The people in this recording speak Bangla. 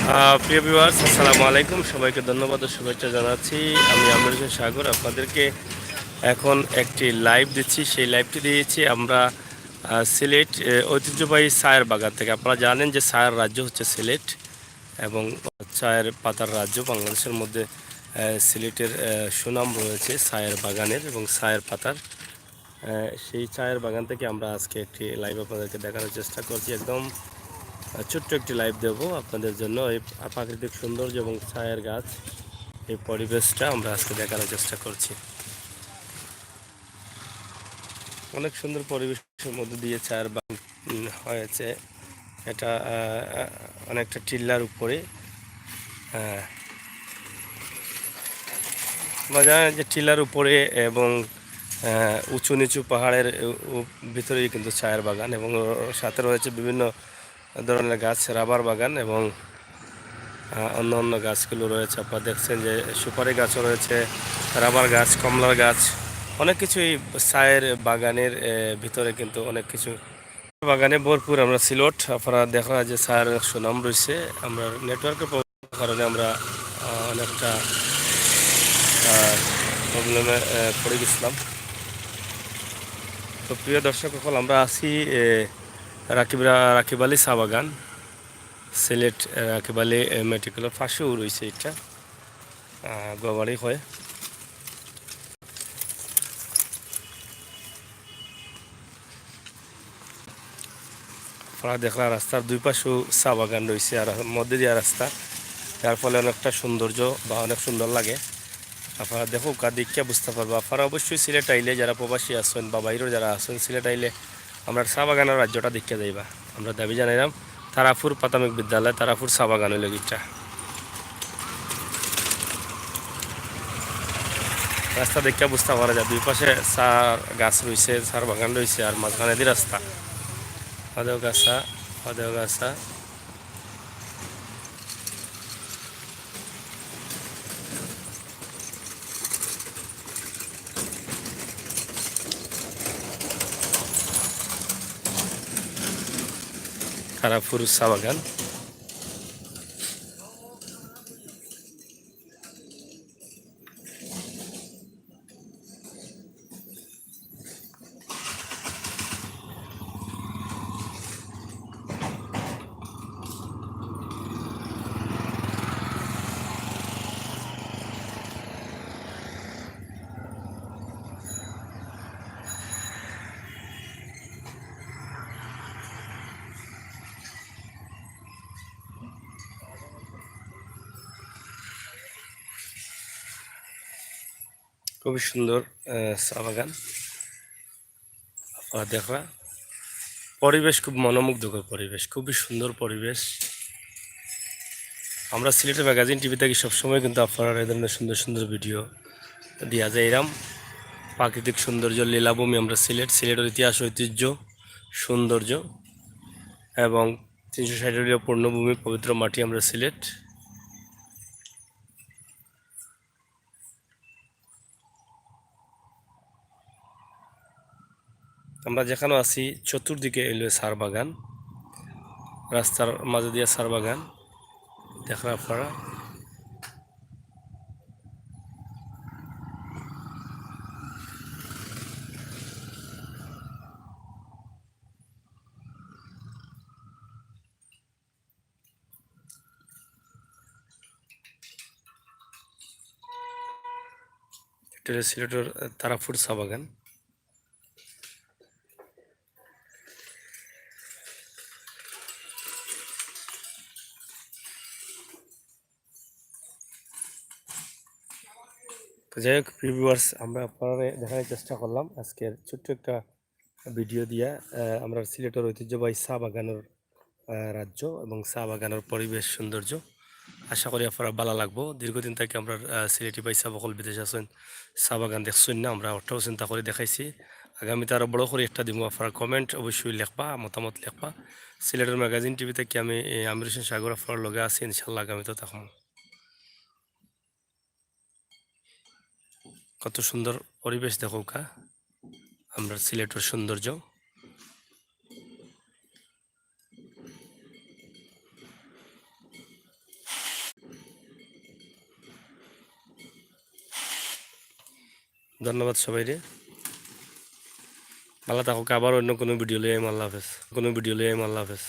প্রিয় ভিউয়ার্স, আসসালামু আলাইকুম। সবাইকে ধন্যবাদ ও শুভেচ্ছা জানাচ্ছি। আমি আমির হোসেন সাগর আপনাদেরকে এখন একটি লাইভ দিচ্ছি। সেই লাইভটি দিয়েছি আমরা সিলেট ঐতিহ্যবাহী চায়ের বাগান থেকে। আপনারা জানেন যে চায়ের রাজ্য হচ্ছে সিলেট এবং চায়ের পাতার রাজ্য। বাংলাদেশের মধ্যে সিলেটের সুনাম রয়েছে চায়ের বাগানের এবং চায়ের পাতার। সেই চায়ের বাগান থেকে আমরা আজকে একটি লাইভ আপনাদেরকে দেখানোর চেষ্টা করছি। একদম ছোট্ট একটি লাইভ দেবো আপনাদের জন্য। এই প্রাকৃতিক সৌন্দর্য এবং ছায়ের গাছ, এই পরিবেশটা আমরা আজকে দেখানোর চেষ্টা করছি। অনেক সুন্দর পরিবেশের মধ্যে দিয়ে ছায়ের বাগান হয়েছে। এটা অনেকটা টিল্লার উপরে। আমরা জানেন যে টিলার উপরে এবং উঁচু নিচু পাহাড়ের ভিতরেই কিন্তু চায়ের বাগান এবং সাথে রয়েছে বিভিন্ন ধরনের গাছ, রাবার বাগান এবং অন্য অন্য গাছগুলো রয়েছে। আপনারা দেখছেন যে সুপারি গাছও রয়েছে, রাবার গাছ, কমলার গাছ, অনেক কিছুই চায়ের বাগানের ভিতরে কিন্তু অনেক কিছু বাগানে ভরপুর। আমরা সিলট, আপনারা দেখা যে চায়ের সুনাম রয়েছে। আমরা নেটওয়ার্কের কারণে আমরা অনেকটা প্রবলেমে পড়ে গেছিলাম। তো প্রিয় দর্শক সকল, আমরা আছি রাকিব আলী চা বাগান, সিলেট রাকিব আলী মেডিকেলের পাশেও রয়েছে। এটা গোয়াবাড়ি হয়। আপনারা দেখলা রাস্তার দুই পাশেও চা বাগান রয়েছে আর মধ্যে দিয়ে রাস্তা, যার ফলে অনেকটা সৌন্দর্য বা অনেক সুন্দর লাগে। আপনারা দেখো দেখিয়া বুঝতে পারবো। আপনারা অবশ্যই সিলেট আইলে যারা প্রবাসী আছেন বা বাইরেও যারা আছেন, সিলেট আইলে আমরা চা বাগানের রাজ্যটা দেখিয়া যাইবা। আমরা দাবি জানাইলাম তারাপুর প্রাথমিক বিদ্যালয়, তারাপুর চা বাগান হইল গিটা। রাস্তা দেখিয়া বুঝতে পারা যায় দুই পাশে চা গাছ রয়েছে, চার বাগান রয়েছে আর মাঝখানে দিয়ে রাস্তা। হদেও গাছা, হদেও গাছা। তারাপুর চা বাগান। খুবই সুন্দর চা বাগান। আপনারা দেখলা পরিবেশ খুব মনোমুগ্ধকর পরিবেশ, খুবই সুন্দর পরিবেশ। আমরা সিলেটের ম্যাগাজিন টিভি থেকে সবসময় কিন্তু আপনারা এই ধরনের সুন্দর সুন্দর ভিডিও দেওয়া যায়। এরম প্রাকৃতিক সৌন্দর্য, লীলাভূমি আমরা সিলেটের ইতিহাস, ঐতিহ্য, সৌন্দর্য এবং 360 পূর্ণভূমি, পবিত্র মাটি আমরা সিলেট। আমরা যেখানে আছি চতুর্দিকে এলো সার বাগান, রাস্তার মাঝে দিয়ে সার বাগান দেখেন আপনারা। এটা হলো সিলেটের তারাপুর চা বাগান। তো যাই হোক ভিউয়ার্স, আমরা আপনারা দেখানোর চেষ্টা করলাম আজকের ছোট্ট একটা ভিডিও দিয়া আমরা সিলেটের ঐতিহ্যবাহী চা বাগানের রাজ্য এবং চা বাগানের পরিবেশ সৌন্দর্য। আশা করি আপনারা ভালো লাগবো। দীর্ঘদিন থেকে আমরা সিলেটি পাই চা বকল বিদেশ আছেন, চা বাগান দেখছেন না, আমরা অর্থও চিন্তা করে দেখাইছি। আগামীতে আরও বড় করে একটা দিব। আপনারা কমেন্ট অবশ্যই লিখবা, মতামত লিখবা। সিলেটের ম্যাগাজিন টিভি থেকে আমি আমির হোসেন সাগর আপনার লগে আছি, ইনশাল্লাহ আগামীতে থাকবো। কত সুন্দর পরিবেশ দেখো কা আমরা সিলেটের সৌন্দর্য। ধন্যবাদ সবাই রে, ভালো থাকুক। আবার অন্য কোনো ভিডিও লিয়ে আল্লাহ হাফেজ।